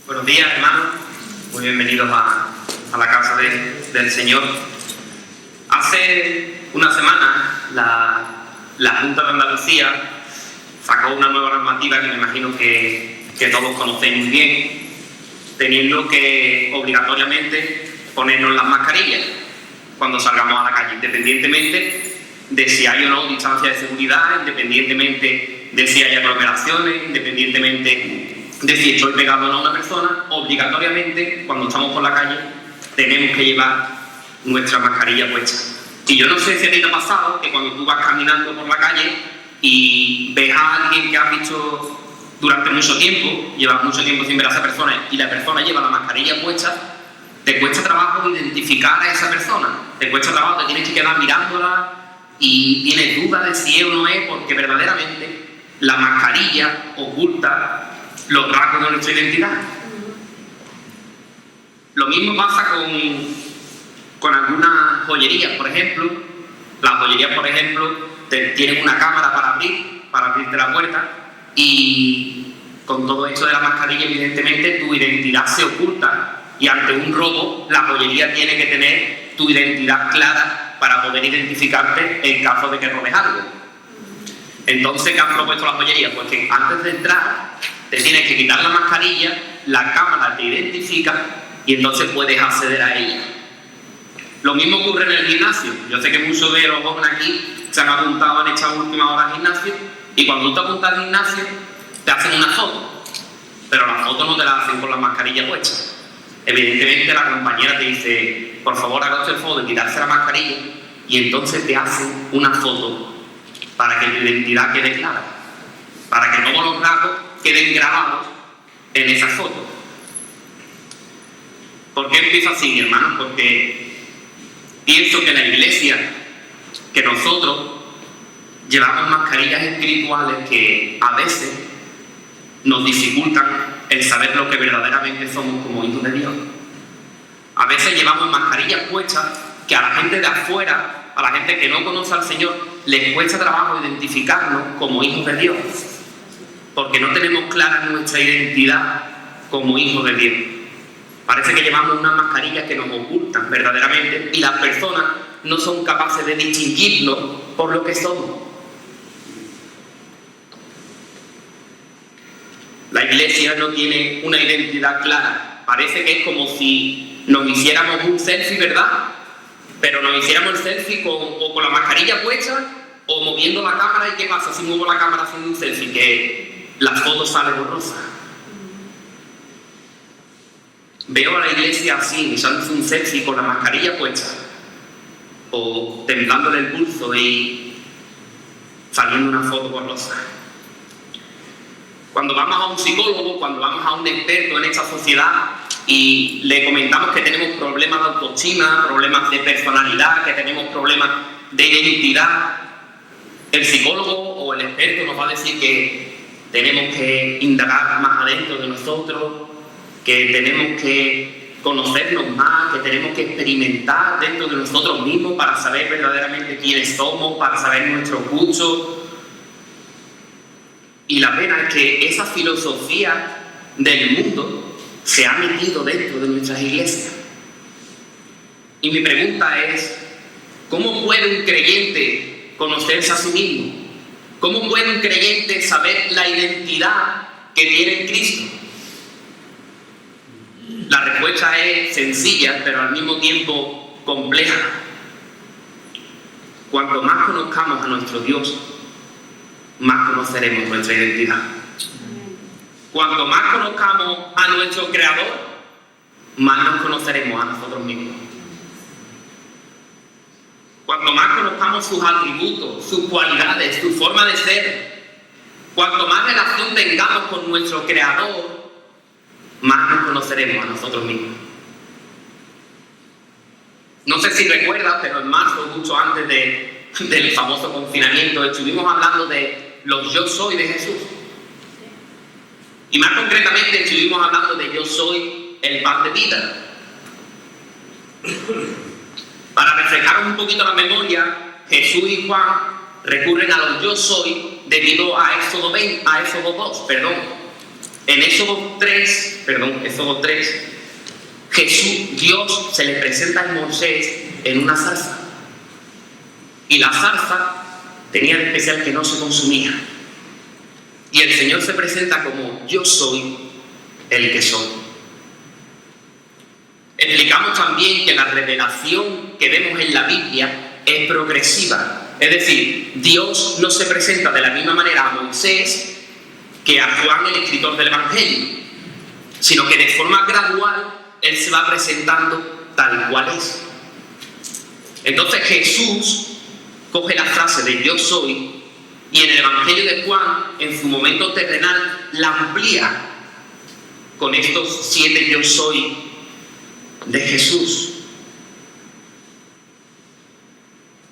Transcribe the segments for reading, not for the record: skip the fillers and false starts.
Buenos días, hermanos. Muy bienvenidos a la casa del Señor. Hace una semana la Junta de Andalucía sacó una nueva normativa que me imagino que todos conocéis muy bien, teniendo que obligatoriamente ponernos las mascarillas cuando salgamos a la calle, independientemente de si hay o no distancia de seguridad, independientemente de si hay aglomeraciones, independientemente de si estoy pegado o no a una persona. Obligatoriamente, cuando estamos por la calle, tenemos que llevar nuestra mascarilla puesta. Y yo no sé si a ti te ha pasado que cuando tú vas caminando por la calle y ves a alguien que has visto durante mucho tiempo, llevas mucho tiempo sin ver a esa persona y la persona lleva la mascarilla puesta, te cuesta trabajo identificar a esa persona, te cuesta trabajo, te tienes que quedar mirándola y tienes duda de si es o no es, porque verdaderamente la mascarilla oculta los rasgos de nuestra identidad. Lo mismo pasa con algunas joyerías, por ejemplo. Las joyerías, por ejemplo, tienen una cámara para abrirte la puerta, y con todo esto de la mascarilla, evidentemente, tu identidad se oculta, y ante un robo, la joyería tiene que tener tu identidad clara para poder identificarte en caso de que robes algo. Entonces, ¿qué han propuesto las joyerías? Pues que antes de entrar te tienes que quitar la mascarilla, la cámara te identifica y entonces puedes acceder a ella. Lo mismo ocurre en el gimnasio. Yo sé que muchos de los jóvenes aquí se han apuntado en esta última hora al gimnasio, y cuando tú te apuntas al gimnasio te hacen una foto, pero la foto no te la hacen con la mascarilla puesta. Evidentemente la compañera te dice: por favor, haga usted el foto de quitarse la mascarilla, y entonces te hacen una foto para que tu identidad quede clara, para que todos los rasgos queden grabados en esa foto. ¿Por qué empiezo así, hermanos? Porque pienso que la iglesia, que nosotros llevamos mascarillas espirituales que a veces nos dificultan el saber lo que verdaderamente somos como hijos de Dios. A veces llevamos mascarillas puestas que a la gente de afuera, a la gente que no conoce al Señor, les cuesta trabajo identificarnos como hijos de Dios, porque no tenemos clara nuestra identidad como hijos de Dios. Parece que llevamos unas mascarillas que nos ocultan verdaderamente, y las personas no son capaces de distinguirnos por lo que somos. La iglesia no tiene una identidad clara. Parece que es como si nos hiciéramos un selfie, ¿verdad? Pero nos hiciéramos el selfie con la mascarilla puesta o moviendo la cámara. ¿Y qué pasa si muevo la cámara haciendo un selfie? Que las fotos salen borrosas. Veo a la iglesia así, echándose un selfie con la mascarilla puesta, o temblándole el pulso y saliendo una foto borrosa. Cuando vamos a un psicólogo, cuando vamos a un experto en esta sociedad y le comentamos que tenemos problemas de autoestima, problemas de personalidad, que tenemos problemas de identidad, el psicólogo o el experto nos va a decir que tenemos que indagar más adentro de nosotros, que tenemos que conocernos más, que tenemos que experimentar dentro de nosotros mismos para saber verdaderamente quiénes somos, para saber nuestros gustos. Y la pena es que esa filosofía del mundo se ha metido dentro de nuestras iglesias. Y mi pregunta es: ¿cómo puede un creyente conocerse a sí mismo? ¿Cómo puede un creyente saber la identidad que tiene en Cristo? La respuesta es sencilla, pero al mismo tiempo compleja. Cuanto más conozcamos a nuestro Dios, más conoceremos nuestra identidad. Cuanto más conozcamos a nuestro Creador, más nos conoceremos a nosotros mismos. Cuanto más conozcamos sus atributos, sus cualidades, su forma de ser, cuanto más relación tengamos con nuestro Creador, más nos conoceremos a nosotros mismos. No sé si recuerdas, pero en marzo, mucho antes del famoso confinamiento, estuvimos hablando de los yo soy de Jesús. Y más concretamente estuvimos hablando de yo soy el pan de vida. Para refrescar un poquito la memoria, Jesús y Juan recurren a los yo soy debido a Éxodo 2, En Éxodo 3, Dios se le presenta a Moisés en una zarza. Y la zarza tenía de especial que no se consumía. Y el Señor se presenta como yo soy el que soy. Explicamos también que la revelación que vemos en la Biblia es progresiva. Es decir, Dios no se presenta de la misma manera a Moisés que a Juan, el escritor del Evangelio, sino que de forma gradual Él se va presentando tal cual es. Entonces Jesús coge la frase de yo soy y en el Evangelio de Juan, en su momento terrenal, la amplía con estos 7 yo soy de Jesús.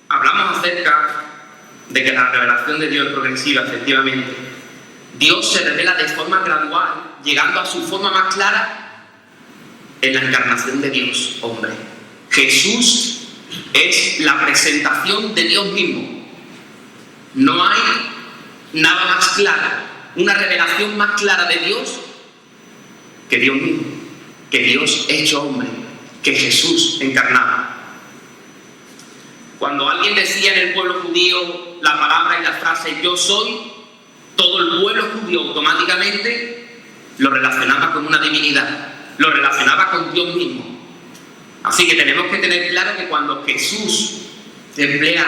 Hablamos acerca de que la revelación de Dios es progresiva, efectivamente. Dios se revela de forma gradual, llegando a su forma más clara en la encarnación de Dios, hombre. Jesús es la presentación de Dios mismo. No hay nada más claro, una revelación más clara de Dios que Dios mismo, que Dios hecho hombre, que Jesús encarnado. Cuando alguien decía en el pueblo judío la palabra y la frase yo soy, todo el pueblo judío automáticamente lo relacionaba con una divinidad, lo relacionaba con Dios mismo. Así que tenemos que tener claro que cuando Jesús emplea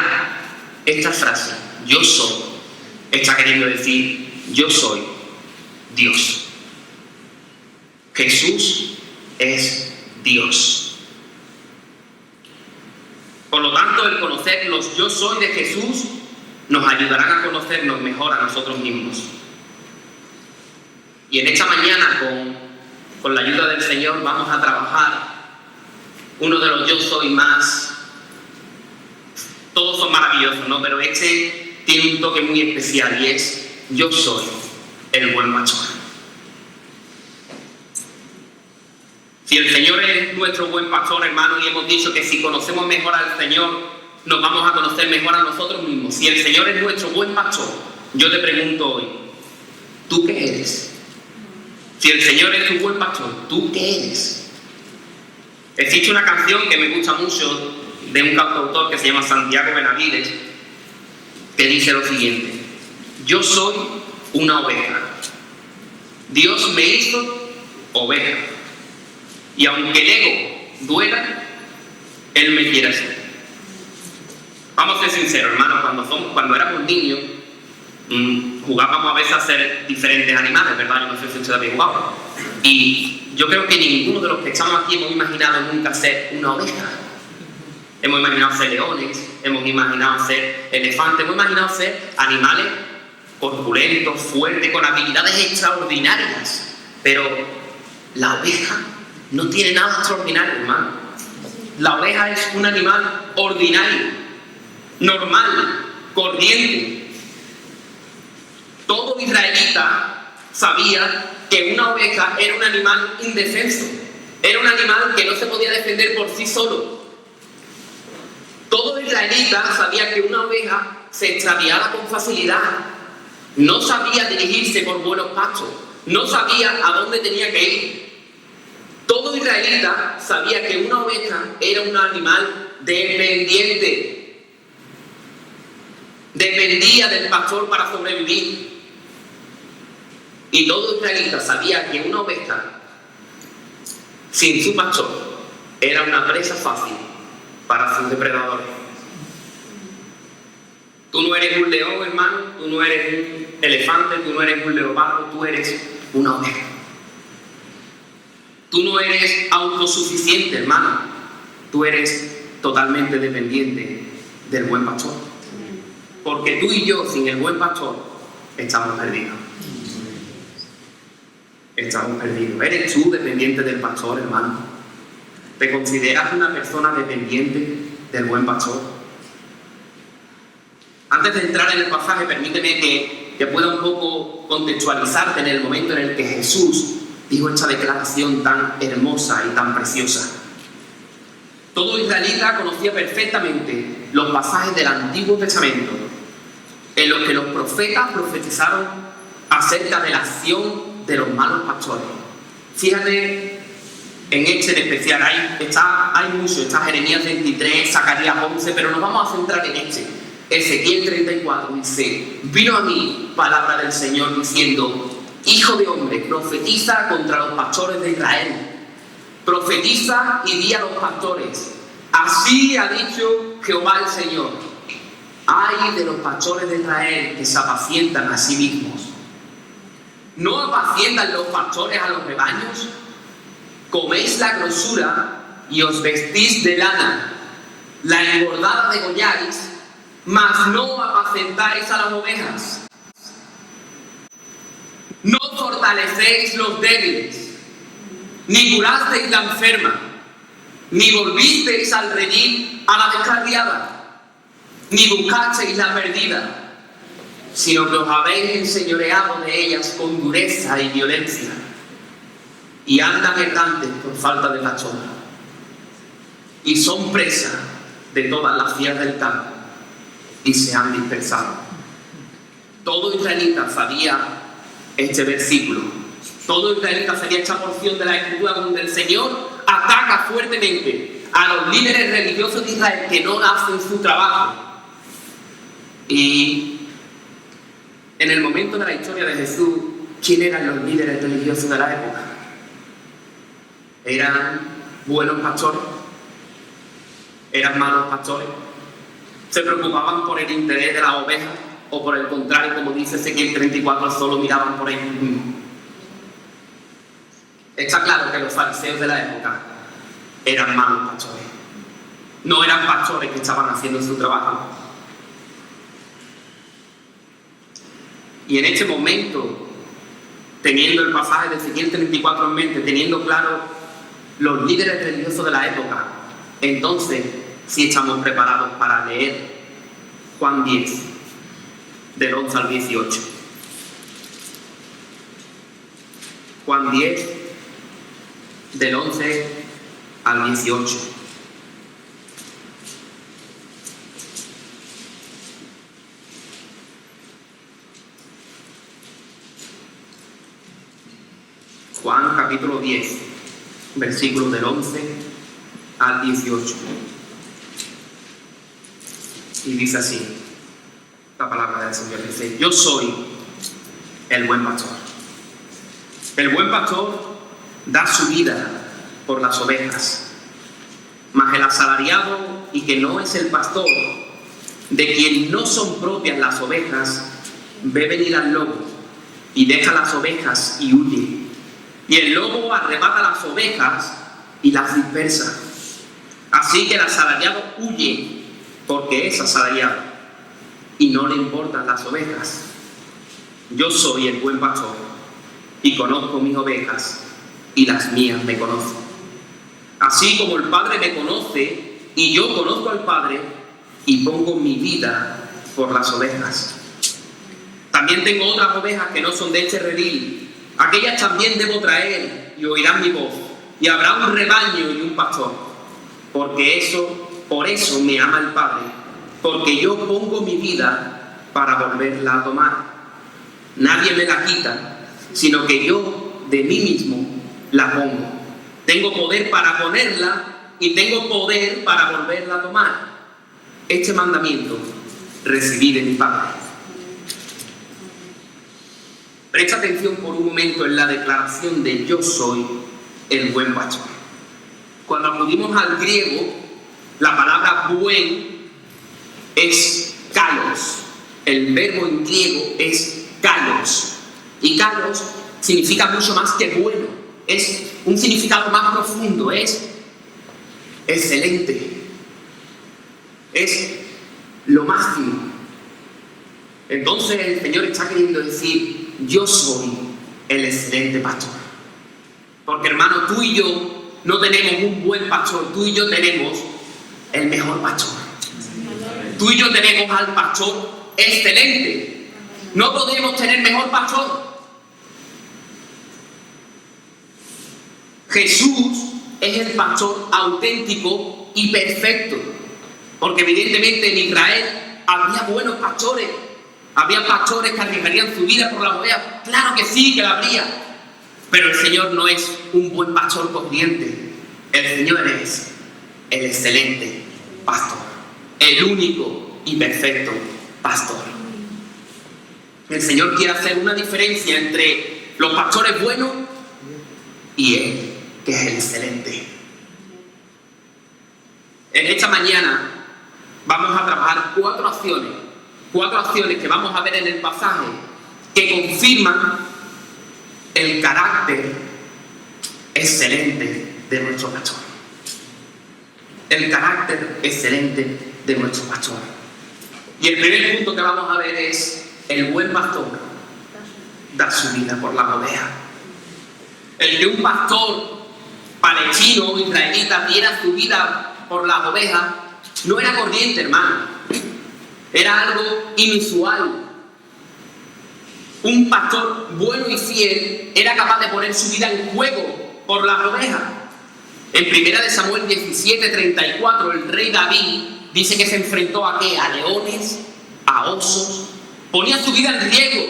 esta frase, yo soy, está queriendo decir, yo soy Dios. Jesús es Dios. Por lo tanto, el conocer los yo soy de Jesús nos ayudarán a conocernos mejor a nosotros mismos. Y en esta mañana, con la ayuda del Señor, vamos a trabajar uno de los yo soy más. Todos son maravillosos, ¿no? Pero este tiene un toque muy especial y es yo soy el buen pastor. Si el Señor es nuestro buen pastor, hermano, y hemos dicho que si conocemos mejor al Señor, nos vamos a conocer mejor a nosotros mismos. Si el Señor es nuestro buen pastor, yo te pregunto hoy, ¿tú qué eres? Si el Señor es tu buen pastor, ¿tú qué eres? Existe una canción que me gusta mucho de un cantautor que se llama Santiago Benavides, que dice lo siguiente: yo soy una oveja. Dios me hizo oveja. Y aunque el ego duela, Él me quiere hacer. Vamos a ser sinceros, hermanos, cuando éramos niños, jugábamos a veces a ser diferentes animales, ¿verdad? Yo no sé si usted había jugado. Y yo creo que ninguno de los que estamos aquí hemos imaginado nunca ser una oveja. Hemos imaginado ser leones, hemos imaginado ser elefantes, hemos imaginado ser animales corpulentos, fuertes, con habilidades extraordinarias. Pero la oveja no tiene nada extraordinario, hermano. La oveja es un animal ordinario, normal, corriente. Todo israelita sabía que una oveja era un animal indefenso, era un animal que no se podía defender por sí solo. Todo israelita sabía que una oveja se extraviaba con facilidad, no sabía dirigirse por buenos pastos, no sabía a dónde tenía que ir. Todo israelita sabía que una oveja era un animal dependiente. Dependía del pastor para sobrevivir. Y todo israelita sabía que una oveja sin su pastor era una presa fácil para sus depredadores. Tú no eres un león, hermano, tú no eres un elefante, tú no eres un leopardo, tú eres una oveja. Tú no eres autosuficiente, hermano. Tú eres totalmente dependiente del buen pastor. Porque tú y yo, sin el buen pastor, estamos perdidos. Estamos perdidos. ¿Eres tú dependiente del pastor, hermano? ¿Te consideras una persona dependiente del buen pastor? Antes de entrar en el pasaje, permíteme que pueda un poco contextualizarte en el momento en el que Jesús dijo esta declaración tan hermosa y tan preciosa. Todo israelita conocía perfectamente los pasajes del Antiguo Testamento en los que los profetas profetizaron acerca de la acción de los malos pastores. Fíjate en este en especial, hay mucho, está Jeremías 23, Zacarías 11, pero nos vamos a centrar en este. Ezequiel 34 dice: vino a mí palabra del Señor diciendo: hijo de hombre, profetiza contra los pastores de Israel. Profetiza y di a los pastores: así ha dicho Jehová el Señor. Ay de los pastores de Israel que se apacientan a sí mismos. ¿No apacientan los pastores a los rebaños? Coméis la grosura y os vestís de lana, la engordada degolláis, mas no apacentáis a las ovejas. No fortalecéis los débiles, ni curasteis la enferma, ni volvisteis al redil a la descarriada, ni buscasteis la perdida, sino que os habéis enseñoreado de ellas con dureza y violencia, y andan errantes por falta de pastor, y son presa de todas las fieras del campo, y se han dispersado. Todo israelita sabía este versículo, todo israelita sabía esta porción de la Escritura donde el Señor ataca fuertemente a los líderes religiosos de Israel que no hacen su trabajo. Y en el momento de la historia de Jesús, ¿quién eran los líderes religiosos de la época? ¿Eran buenos pastores? ¿Eran malos pastores? ¿Se preocupaban por el interés de las ovejas? ¿O por el contrario, como dice Ezequiel 34, solo miraban por ellos mismos? Está claro que los fariseos de la época eran malos pastores. No eran pastores que estaban haciendo su trabajo. Y en este momento, teniendo el pasaje de Ezequiel 34 en mente, teniendo claro los líderes religiosos de la época, entonces sí estamos preparados para leer Juan 10, del 11 al 18. Juan 10, del 11 al 18. Juan capítulo 10, versículos del 11 al 18. Y dice así, la palabra del Señor dice: yo soy el buen pastor. El buen pastor da su vida por las ovejas, mas el asalariado y que no es el pastor, de quien no son propias las ovejas, ve venir al lobo y deja las ovejas y huye. Y el lobo arrebata las ovejas y las dispersa. Así que el asalariado huye porque es asalariado y no le importan las ovejas. Yo soy el buen pastor y conozco mis ovejas y las mías me conocen. Así como el Padre me conoce y yo conozco al Padre y pongo mi vida por las ovejas. También tengo otras ovejas que no son de este redil. Aquellas también debo traer y oirán mi voz, y habrá un rebaño y un pastor. Por eso me ama el Padre, porque yo pongo mi vida para volverla a tomar. Nadie me la quita, sino que yo de mí mismo la pongo. Tengo poder para ponerla y tengo poder para volverla a tomar. Este mandamiento recibí de mi Padre. Presta atención por un momento en la declaración de yo soy el buen pastor. Cuando acudimos al griego, la palabra buen es kalos. El verbo en griego es kalos. Y kalos significa mucho más que bueno. Es un significado más profundo. Es excelente. Es lo máximo. Entonces el Señor está queriendo decir: yo soy el excelente pastor. Porque hermano, tú y yo no tenemos un buen pastor, tú y yo tenemos el mejor pastor. Tú y yo tenemos al pastor excelente. No podemos tener mejor pastor. Jesús es el pastor auténtico y perfecto. Porque evidentemente en Israel había buenos pastores. Había pastores que arriesgarían su vida por las ovejas. Claro que sí, que la habría. Pero el Señor no es un buen pastor corriente. El Señor es el excelente pastor, el único y perfecto pastor. El Señor quiere hacer una diferencia entre los pastores buenos y Él, que es el excelente. En esta mañana vamos a trabajar cuatro acciones que vamos a ver en el pasaje que confirman el carácter excelente de nuestro pastor. El carácter excelente de nuestro pastor. Y el primer punto que vamos a ver es: el buen pastor da su vida por las ovejas. El que un pastor palestino o israelita diera su vida por las ovejas no era corriente, hermano. Era algo inusual. Un pastor bueno y fiel era capaz de poner su vida en juego por las ovejas. En 1 Samuel 17:34, el rey David dice que se enfrentó ¿a qué? A leones, a osos. Ponía su vida en riesgo,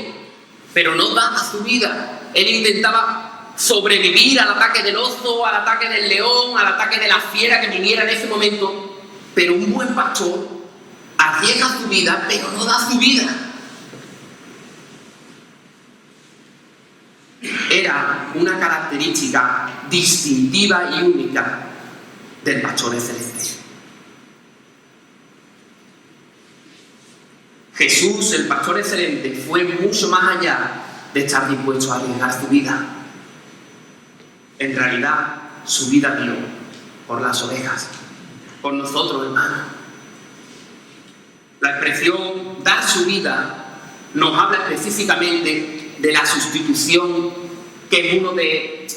pero no daba su vida. Él intentaba sobrevivir al ataque del oso, al ataque del león, al ataque de la fiera que viniera en ese momento. Pero un buen pastor arriesga su vida, pero no da su vida. Era una característica distintiva y única del pastor excelente. Jesús, el pastor excelente, fue mucho más allá de estar dispuesto a arriesgar su vida. En realidad, su vida dio por las ovejas, por nosotros, hermanos. La expresión dar su vida nos habla específicamente de la sustitución, que es uno de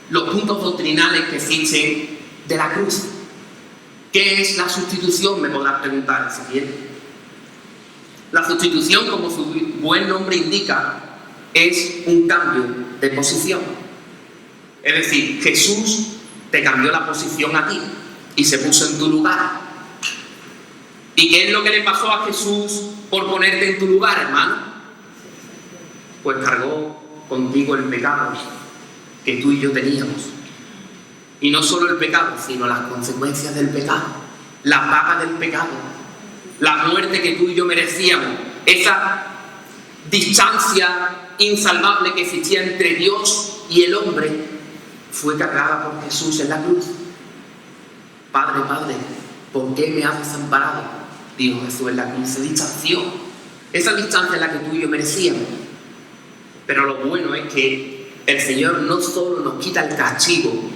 los puntos doctrinales que existen de la cruz. ¿Qué es la sustitución? Me podrás preguntar si quieres. La sustitución, como su buen nombre indica, es un cambio de posición. Es decir, Jesús te cambió la posición a ti y se puso en tu lugar. ¿Y qué es lo que le pasó a Jesús por ponerte en tu lugar, hermano? Pues cargó contigo el pecado que tú y yo teníamos. Y no solo el pecado, sino las consecuencias del pecado, la paga del pecado, la muerte que tú y yo merecíamos, esa distancia insalvable que existía entre Dios y el hombre, fue cargada por Jesús en la cruz. Padre, Padre, ¿por qué me has desamparado? Dijo Jesús en la cruz. Se distanció. Esa distancia es la que tú y yo merecíamos. Pero lo bueno es que el Señor no solo nos quita el castigo,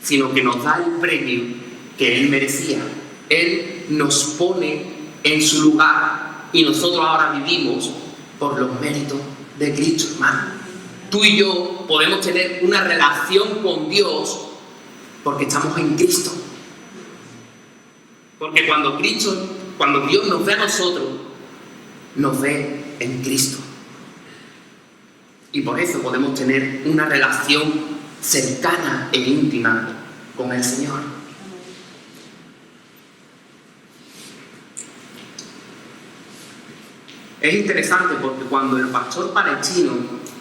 sino que nos da el premio que Él merecía. Él nos pone en su lugar y nosotros ahora vivimos por los méritos de Cristo, hermano. Tú y yo podemos tener una relación con Dios porque estamos en Cristo. Porque cuando Dios nos ve a nosotros, nos ve en Cristo. Y por eso podemos tener una relación cercana e íntima con el Señor. Es interesante porque cuando el pastor palestino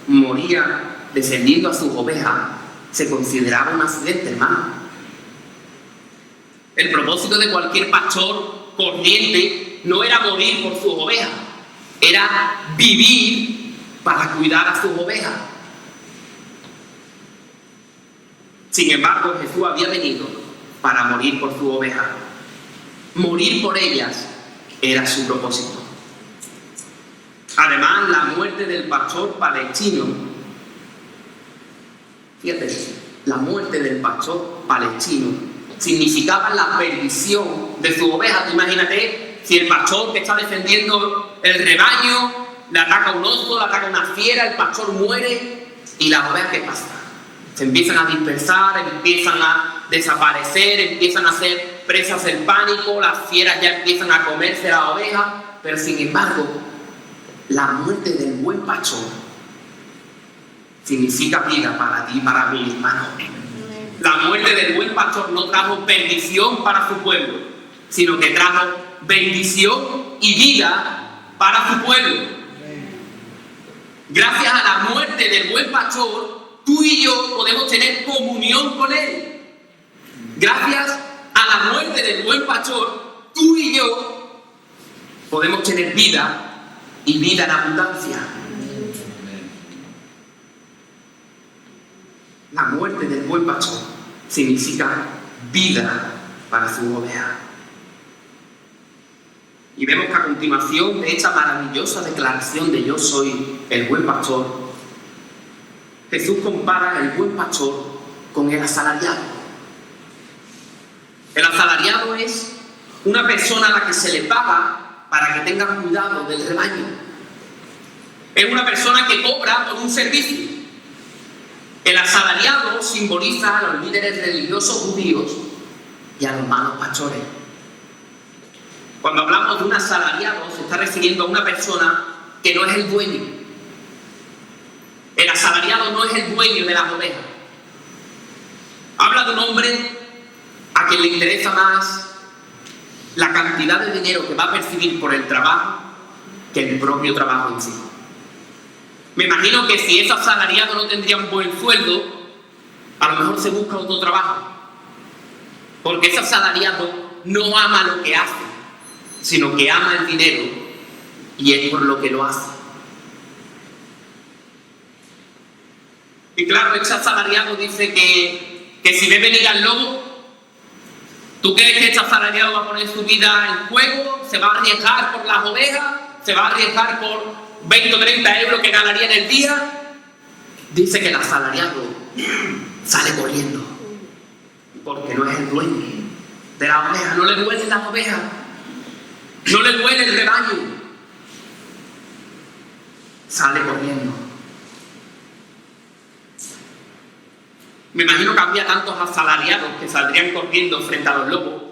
moría descendiendo a sus ovejas, se consideraba un accidente, hermano. El propósito de cualquier pastor corriente no era morir por sus ovejas, era vivir para cuidar a sus ovejas. Sin embargo, Jesús había venido para morir por sus ovejas. Morir por ellas era su propósito. Además, la muerte del pastor palestino, fíjate, la muerte del pastor palestino significaba la perdición de su oveja. Tú imagínate, si el pastor que está defendiendo el rebaño le ataca un oso, le ataca una fiera, el pastor muere y las ovejas, ¿qué pasa? Se empiezan a dispersar, empiezan a desaparecer, empiezan a ser presas del pánico, las fieras ya empiezan a comerse a la oveja, pero sin embargo, la muerte del buen pastor significa vida para ti y para mí, hermano. La muerte del buen pastor no trajo bendición para su pueblo, sino que trajo bendición y vida para su pueblo. Gracias a la muerte muerte del buen pastor, tú y yo podemos tener comunión con Él. Gracias a la muerte del buen pastor, tú y yo podemos tener vida y vida en abundancia. La muerte del buen pastor significa vida para su oveja. Y vemos que a continuación de esta maravillosa declaración de yo soy el buen pastor, Jesús compara el buen pastor con el asalariado. El asalariado es una persona a la que se le paga para que tenga cuidado del rebaño. Es una persona que cobra por un servicio. El asalariado simboliza a los líderes religiosos judíos y a los malos pastores. Cuando hablamos de un asalariado, se está refiriendo a una persona que no es el dueño. El asalariado no es el dueño de las ovejas. Habla de un hombre a quien le interesa más la cantidad de dinero que va a percibir por el trabajo que el propio trabajo en sí. Me imagino que si ese asalariado no tendría un buen sueldo, a lo mejor se busca otro trabajo. Porque ese asalariado no ama lo que hace, sino que ama el dinero y es por lo que lo hace. Y claro, este asalariado dice que si ve venir al lobo, ¿tú crees que este asalariado va a poner su vida en juego? ¿Se va a arriesgar por las ovejas? ¿Se va a arriesgar por 20 o 30 euros que ganaría en el día? Dice que el asalariado sale corriendo porque no es el dueño de la oveja. No le duelen las ovejas, no le duele el rebaño, sale corriendo. Me imagino que había tantos asalariados que saldrían corriendo frente a los lobos,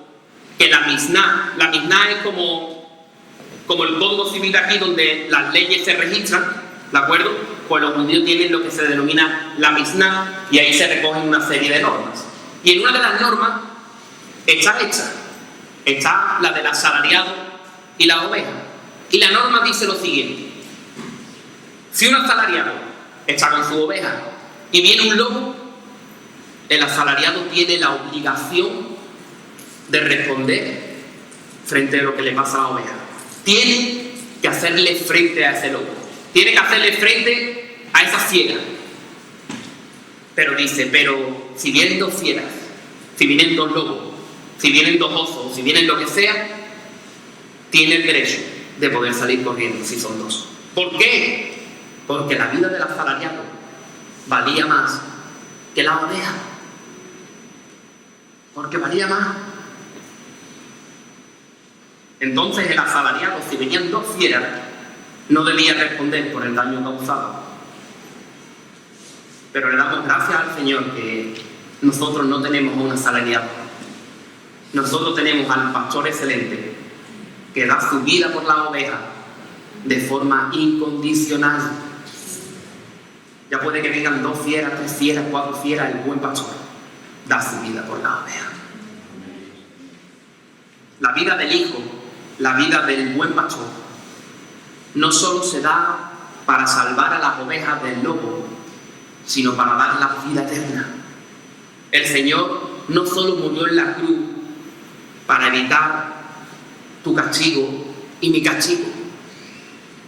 que la Misná es como el código civil de aquí, donde las leyes se registran, ¿de acuerdo? Pues los judíos tienen lo que se denomina la Misná, y ahí se recogen una serie de normas. Y en una de las normas está la del asalariado y la oveja. Y la norma dice lo siguiente: si un asalariado está con su oveja y viene un lobo, el asalariado tiene la obligación de responder frente a lo que le pasa a la oveja. Tiene que hacerle frente a ese lobo. Tiene que hacerle frente a esa fiera. Pero dice, si vienen dos fieras, si vienen dos lobos, si vienen dos osos, si vienen lo que sea, tiene el derecho de poder salir corriendo si son dos. ¿Por qué? Porque la vida del asalariado valía más que la oveja. Porque valía más. Entonces el asalariado, si venían dos fieras, no debía responder por el daño causado. Pero le damos gracias al Señor que nosotros no tenemos a un asalariado. Nosotros tenemos al pastor excelente que da su vida por la oveja de forma incondicional. Ya puede que vengan dos fieras, tres fieras, cuatro fieras, el buen pastor da su vida por la oveja. La vida del Hijo, la vida del buen pastor, no solo se da para salvar a las ovejas del lobo, sino para dar la vida eterna. El Señor no solo murió en la cruz para evitar tu castigo y mi castigo,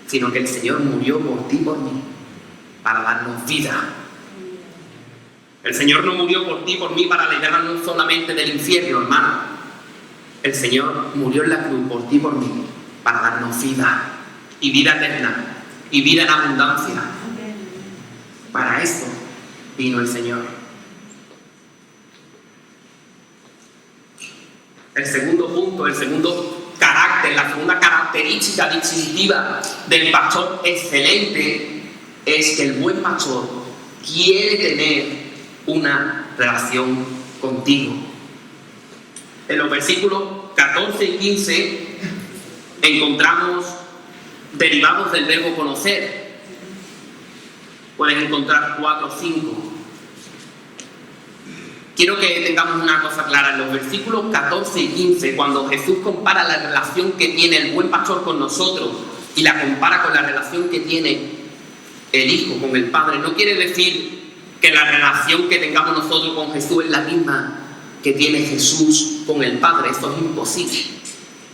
sino que el Señor murió por ti y por mí para darnos vida. El Señor no murió por ti y por mí para librarnos solamente del infierno, hermano. El Señor murió en la cruz por ti y por mí para darnos vida y vida eterna y vida en abundancia. Para eso vino el Señor. El segundo punto, el segundo carácter, la segunda característica distintiva del pastor excelente es que el buen pastor quiere tener una relación contigo. En los versículos 14 y 15 encontramos derivados del verbo conocer. Pueden encontrar 4 o 5. Quiero que tengamos una cosa clara. En los versículos 14 y 15, cuando Jesús compara la relación que tiene el buen pastor con nosotros y la compara con la relación que tiene el Hijo con el Padre, no quiere decir que la relación que tengamos nosotros con Jesús es la misma que tiene Jesús con el Padre. Esto es imposible.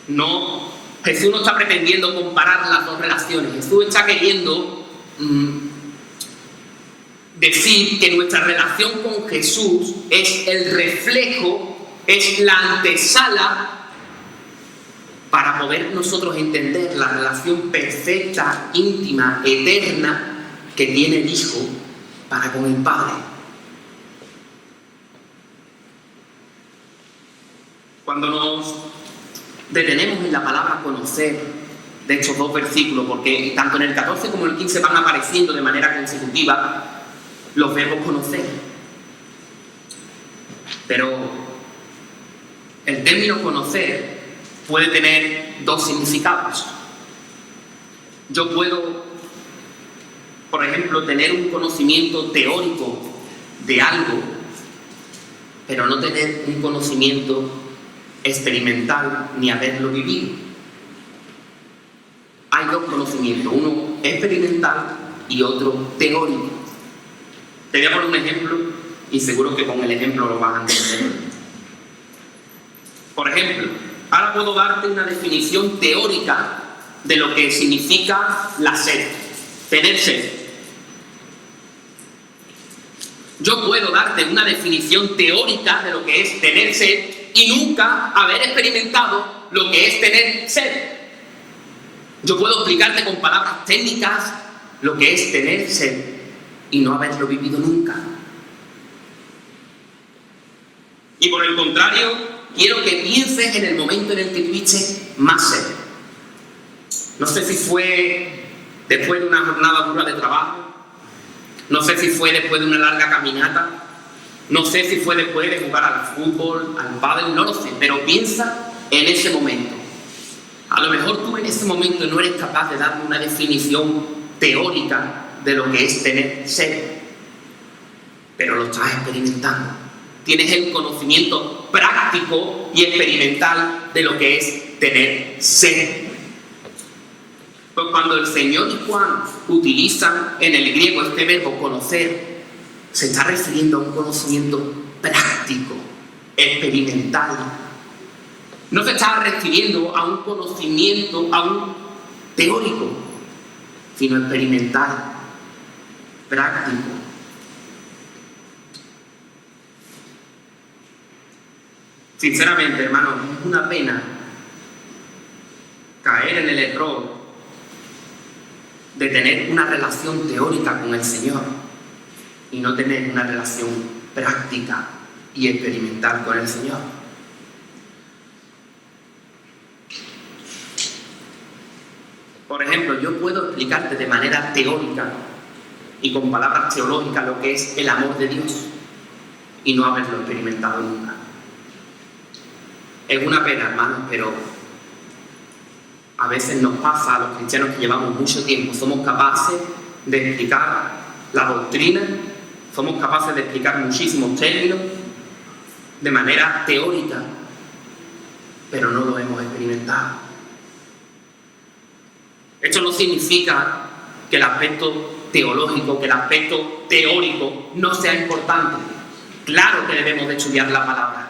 No, Jesús no está pretendiendo comparar las dos relaciones. Jesús está queriendo decir que nuestra relación con Jesús es el reflejo, es la antesala para poder nosotros entender la relación perfecta, íntima, eterna que tiene el Hijo para con el Padre. Cuando nos detenemos en la palabra conocer de estos dos versículos, porque tanto en el 14 como en el 15 van apareciendo de manera consecutiva los verbos conocer. Pero el término conocer puede tener dos significados. Yo puedo, por ejemplo, tener un conocimiento teórico de algo, pero no tener un conocimiento experimental ni haberlo vivido. Hay dos conocimientos, uno experimental y otro teórico. Te voy a poner un ejemplo y seguro que con el ejemplo lo vas a entender. Por ejemplo, ahora puedo darte una definición teórica de lo que significa la sed, tener sed. Yo puedo darte una definición teórica de lo que es tener sed y nunca haber experimentado lo que es tener sed. Yo puedo explicarte con palabras técnicas lo que es tener sed y no haberlo vivido nunca. Y por el contrario, quiero que pienses en el momento en el que tuviste más sed. No sé si fue después de una jornada dura de trabajo, no sé si fue después de una larga caminata, no sé si fue después de jugar al fútbol, al pádel, no lo sé, pero piensa en ese momento. A lo mejor tú en ese momento no eres capaz de darme una definición teórica de lo que es tener sed, pero lo estás experimentando. Tienes el conocimiento práctico y experimental de lo que es tener sed. Pues cuando el Señor y Juan utilizan en el griego este verbo conocer, se está refiriendo a un conocimiento práctico, experimental. No se está refiriendo a un conocimiento, a un teórico, sino experimental, práctico. Sinceramente, hermanos, es una pena caer en el error de tener una relación teórica con el Señor y no tener una relación práctica y experimental con el Señor. Por ejemplo, yo puedo explicarte de manera teórica y con palabras teológicas lo que es el amor de Dios y no haberlo experimentado nunca. Es una pena, hermanos, pero a veces nos pasa a los cristianos que llevamos mucho tiempo, somos capaces de explicar la doctrina, somos capaces de explicar muchísimos términos de manera teórica, pero no lo hemos experimentado. Esto no significa que el aspecto teológico, que el aspecto teórico no sea importante. Claro que debemos de estudiar la palabra.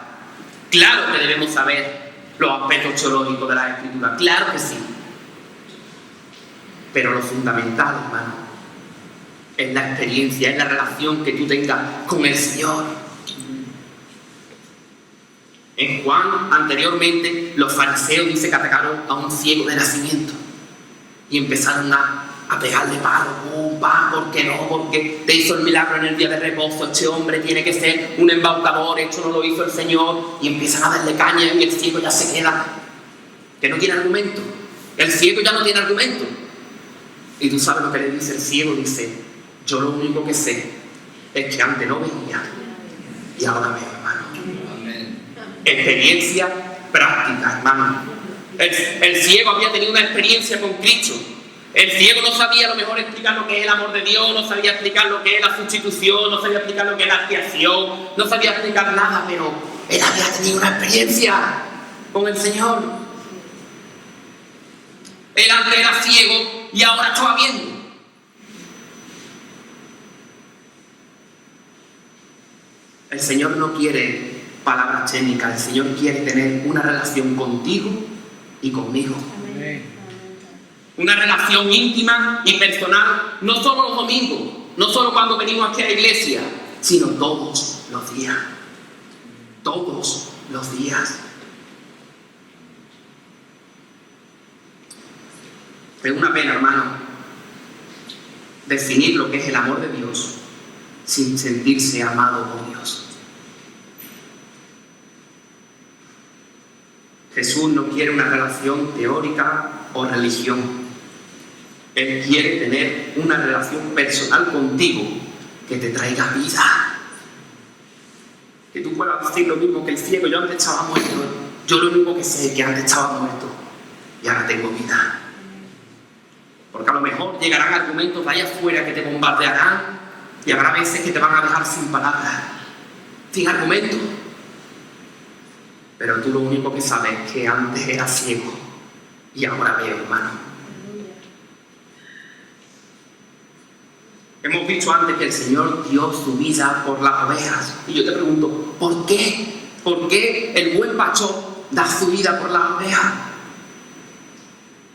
Claro que debemos saber los aspectos teológicos de la Escritura. Claro que sí. Pero lo fundamental, hermano, es la experiencia, es la relación que tú tengas con el Señor. En Juan, anteriormente, los fariseos dice que atacaron a un ciego de nacimiento y empezaron a pegarle palos. ¿Por qué no? Porque te hizo el milagro en el día de reposo, este hombre tiene que ser un embaucador, esto no lo hizo el Señor, y empiezan a darle caña y el ciego ya se queda, que no tiene argumento. El ciego ya no tiene argumento. Y tú sabes lo que le dice el ciego, dice: yo lo único que sé es que antes no veía y ahora veo, hermano. Amén. Experiencia práctica, hermano. El ciego había tenido una experiencia con Cristo. El ciego no sabía a lo mejor explicar lo que es el amor de Dios, no sabía explicar lo que es la sustitución, no sabía explicar lo que es la expiación, no sabía explicar nada, pero él había tenido una experiencia con el Señor. Él antes era ciego y ahora estaba viendo. El Señor no quiere palabras técnicas, el Señor quiere tener una relación contigo y conmigo. Amén. Una relación íntima y personal, no solo los domingos, no solo cuando venimos aquí a la iglesia, sino todos los días. Todos los días. Es una pena, hermano, definir lo que es el amor de Dios sin sentirse amado por Dios. Jesús no quiere una relación teórica o religión. Él quiere tener una relación personal contigo que te traiga vida. Que tú puedas decir lo mismo que el ciego. Yo antes estaba muerto. Yo lo único que sé es que antes estaba muerto y ahora tengo vida. Porque a lo mejor llegarán argumentos de allá afuera que te bombardearán y habrá veces que te van a dejar sin palabras, sin argumentos. Pero tú lo único que sabes es que antes era ciego y ahora veo, hermano. Hemos visto antes que el Señor dio su vida por las ovejas. Y yo te pregunto, ¿por qué? ¿Por qué el buen pastor da su vida por las ovejas?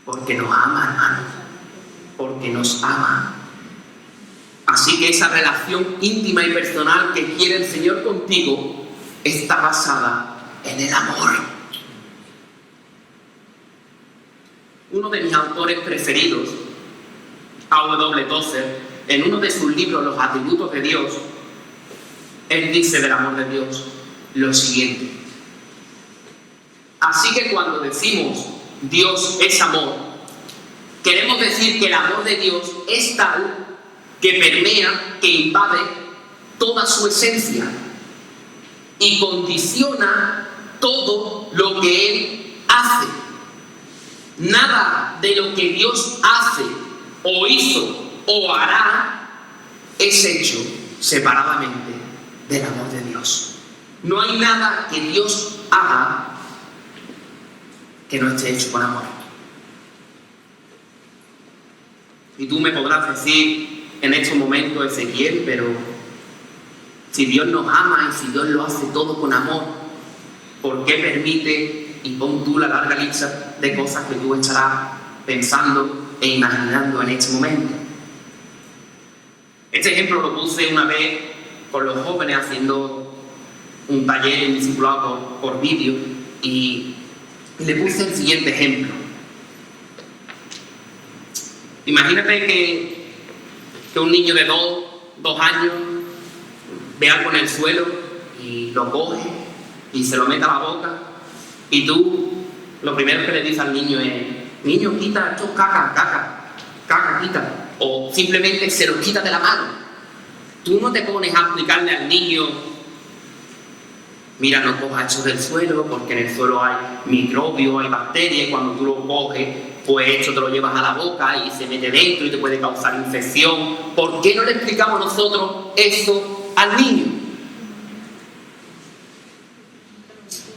Porque nos ama, hermano. Porque nos ama. Así que esa relación íntima y personal que quiere el Señor contigo está basada en el amor. Uno de mis autores preferidos, A.W. Tozer, en uno de sus libros, Los atributos de Dios, él dice del amor de Dios lo siguiente: así que cuando decimos Dios es amor, queremos decir que el amor de Dios es tal que permea, que invade toda su esencia y condiciona todo lo que Él hace. Nada de lo que Dios hace o hizo o hará es hecho separadamente del amor de Dios. No hay nada que Dios haga que no esté hecho con amor. Y tú me podrás decir en estos momentos, Ezequiel, pero si Dios nos ama y si Dios lo hace todo con amor, ¿por qué permite? Y pon tú la larga lista de cosas que tú estarás pensando e imaginando en este momento. Este ejemplo lo puse una vez con los jóvenes haciendo un taller, un discipulado por vídeo, y le puse el siguiente ejemplo. Imagínate que un niño de 2 años ve algo en el suelo y lo coge y se lo mete a la boca, y tú lo primero que le dices al niño es: niño, quita esto, caca, quita. O simplemente se lo quita de la mano. Tú no te pones a explicarle al niño: mira, no cojas esto del suelo porque en el suelo hay microbios, hay bacterias, y cuando tú lo coges, pues esto te lo llevas a la boca y se mete dentro y te puede causar infección. ¿Por qué no le explicamos nosotros eso al niño?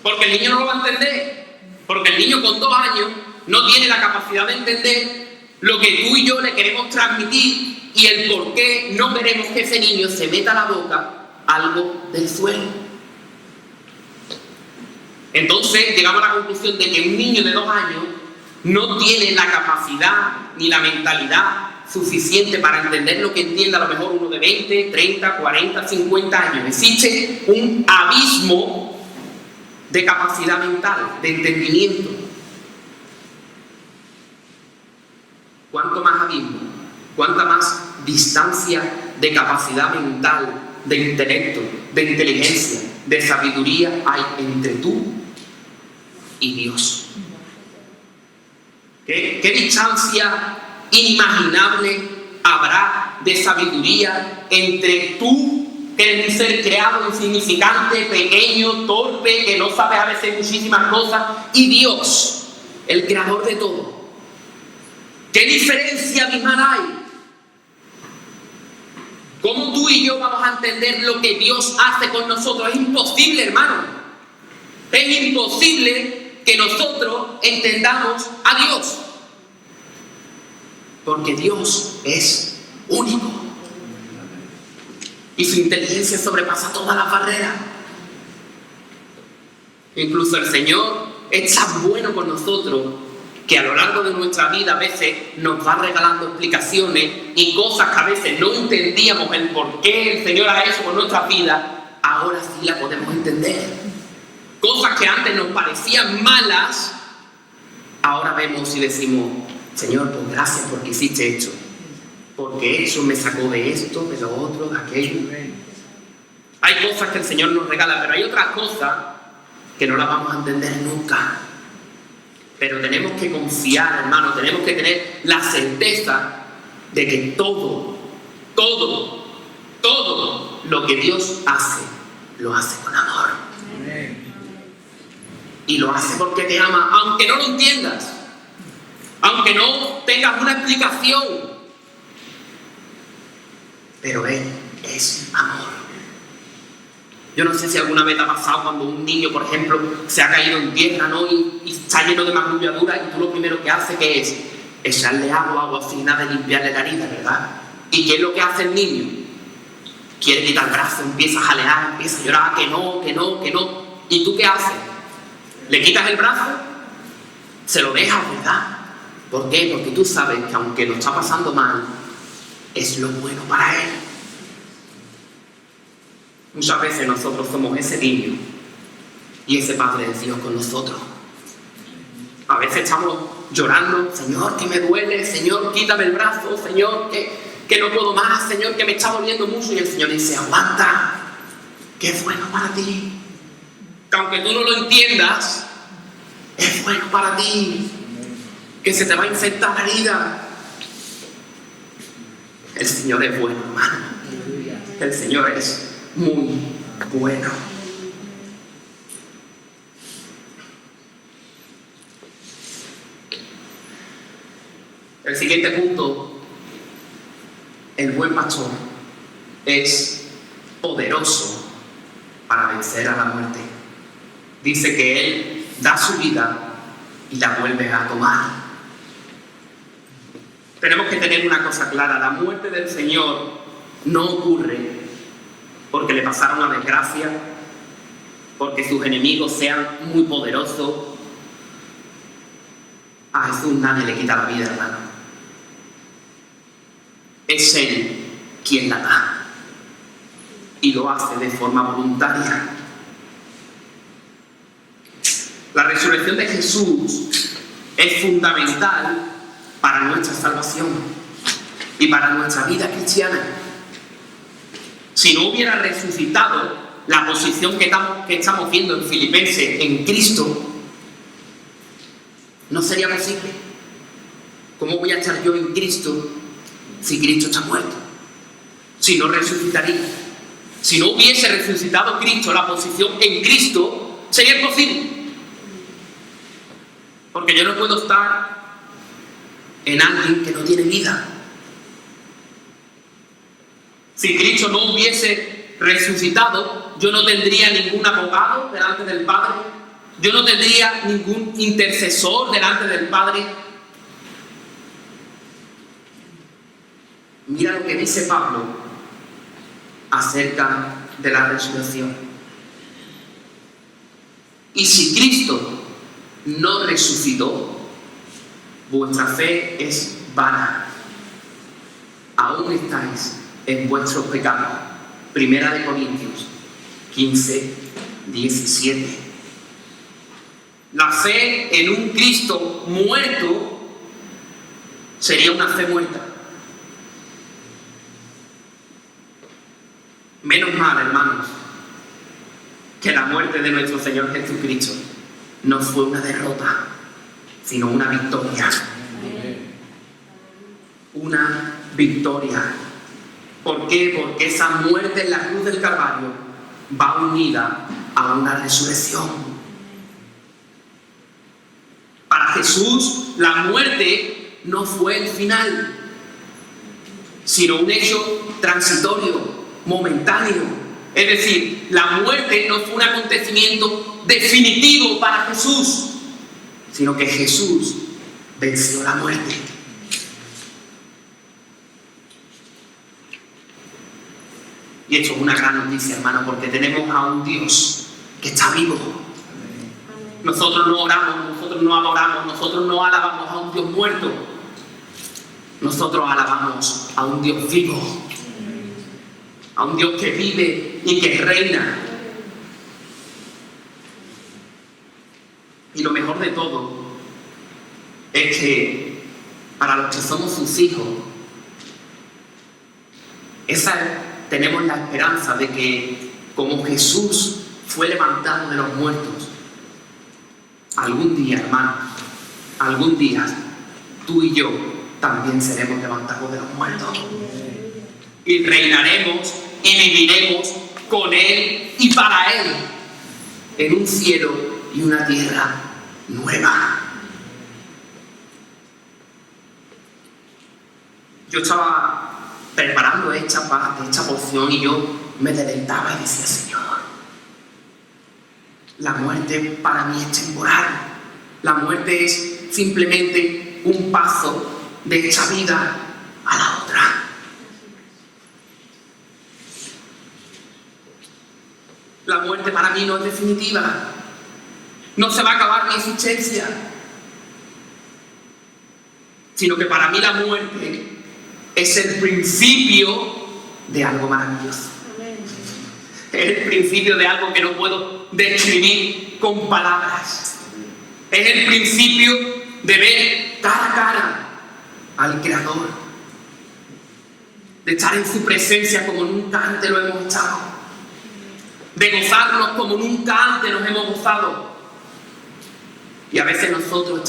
Porque el niño no lo va a entender. Porque el niño con 2 años no tiene la capacidad de entender lo que tú y yo le queremos transmitir y el por qué no queremos que ese niño se meta a la boca algo del suelo. Entonces llegamos a la conclusión de que un niño de 2 años no tiene la capacidad ni la mentalidad suficiente para entender lo que entiende a lo mejor uno de 20, 30, 40, 50 años. Existe un abismo de capacidad mental, de entendimiento. ¿Cuánto más abismo? ¿Cuánta más distancia de capacidad mental, de intelecto, de inteligencia, de sabiduría hay entre tú y Dios? ¿Qué distancia inimaginable habrá de sabiduría entre tú, que eres un ser creado, insignificante, pequeño, torpe, que no sabe a veces muchísimas cosas, y Dios, el creador de todo? ¿Qué diferencia abismal hay? ¿Cómo tú y yo vamos a entender lo que Dios hace con nosotros? Es imposible, hermano. Es imposible que nosotros entendamos a Dios. Porque Dios es único. y su inteligencia sobrepasa todas las barreras. Incluso el Señor es tan bueno con nosotros que a lo largo de nuestra vida a veces nos va regalando explicaciones y cosas que a veces no entendíamos el por qué el Señor ha hecho con nuestras vidas, ahora sí las podemos entender. Cosas que antes nos parecían malas, ahora vemos y decimos: Señor, pues gracias porque hiciste esto, porque eso me sacó de esto, de lo otro, de aquello. Hay cosas que el Señor nos regala, pero hay otras cosas que no las vamos a entender nunca. Pero tenemos que confiar, hermano, tenemos que tener la certeza de que todo lo que Dios hace, lo hace con amor. Y lo hace porque te ama, aunque no lo entiendas, aunque no tengas una explicación. Pero Él es amor. Yo no sé si alguna vez te ha pasado cuando un niño, por ejemplo, se ha caído en tierra, ¿no? y está lleno de magrulladuras, y tú lo primero que haces, ¿qué es? Echarle agua fina de limpiarle la herida, ¿verdad? ¿Y qué es lo que hace el niño? Quiere quitar el brazo, empieza a jalear, empieza a llorar, que no. ¿Y tú qué haces? ¿Le quitas el brazo? Se lo dejas, ¿verdad? ¿Por qué? Porque tú sabes que aunque lo está pasando mal, es lo bueno para él. Muchas veces nosotros somos ese niño y ese Padre de Dios con nosotros. A veces estamos llorando: Señor, que me duele, Señor, quítame el brazo, Señor, que no puedo más, Señor, que me está doliendo mucho. Y el Señor dice: aguanta, que es bueno para ti. Que aunque tú no lo entiendas, es bueno para ti. Que se te va a infectar la herida. El Señor es bueno, hermano. El Señor es muy bueno. El siguiente punto: el buen pastor es poderoso para vencer a la muerte. Dice que Él da su vida y la vuelve a tomar. Tenemos que tener una cosa clara: la muerte del Señor no ocurre porque le pasaron una desgracia, porque sus enemigos sean muy poderosos. A Jesús nadie le quita la vida, hermano. Es Él quien la da, y lo hace de forma voluntaria. La resurrección de Jesús es fundamental para nuestra salvación y para nuestra vida cristiana. Si no hubiera resucitado, la posición que estamos viendo en Filipenses en Cristo no sería posible. ¿Cómo voy a estar yo en Cristo si Cristo está muerto? Si no resucitaría. Si no hubiese resucitado Cristo, la posición en Cristo sería imposible. Porque yo no puedo estar en alguien que no tiene vida. Si Cristo no hubiese resucitado, yo no tendría ningún abogado delante del Padre. Yo no tendría ningún intercesor delante del Padre. Mira lo que dice Pablo acerca de la resurrección. Y si Cristo no resucitó, vuestra fe es vana. Aún estáis en vuestros pecados. Primera de Corintios 15, 17. La fe en un Cristo muerto sería una fe muerta. Menos mal, hermanos, que la muerte de nuestro Señor Jesucristo no fue una derrota, sino una victoria. Una victoria. ¿Por qué? Porque esa muerte en la cruz del Calvario va unida a una resurrección. Para Jesús, la muerte no fue el final, sino un hecho transitorio, momentáneo. Es decir, la muerte no fue un acontecimiento definitivo para Jesús, sino que Jesús venció la muerte. Y esto es una gran noticia, hermano, porque tenemos a un Dios que está vivo. Nosotros no oramos, nosotros no adoramos, nosotros no alabamos a un Dios muerto. Nosotros alabamos a un Dios vivo, a un Dios que vive y que reina. Y lo mejor de todo es que para los que somos sus hijos, tenemos la esperanza de que como Jesús fue levantado de los muertos, algún día, hermano, algún día, tú y yo también seremos levantados de los muertos. Y reinaremos y viviremos con Él y para Él en un cielo y una tierra nueva. Yo estaba preparando esta parte, esta porción, y yo me deleitaba y decía: Señor, la muerte para mí es temporal. La muerte es simplemente un paso de esta vida a la otra. La muerte para mí no es definitiva. No se va a acabar mi existencia. Sino que para mí la muerte es el principio de algo maravilloso. Es el principio de algo que no puedo describir con palabras. Es el principio de ver cara a cara al Creador, de estar en su presencia como nunca antes lo hemos estado, de gozarnos como nunca antes nos hemos gozado. Y a veces nosotros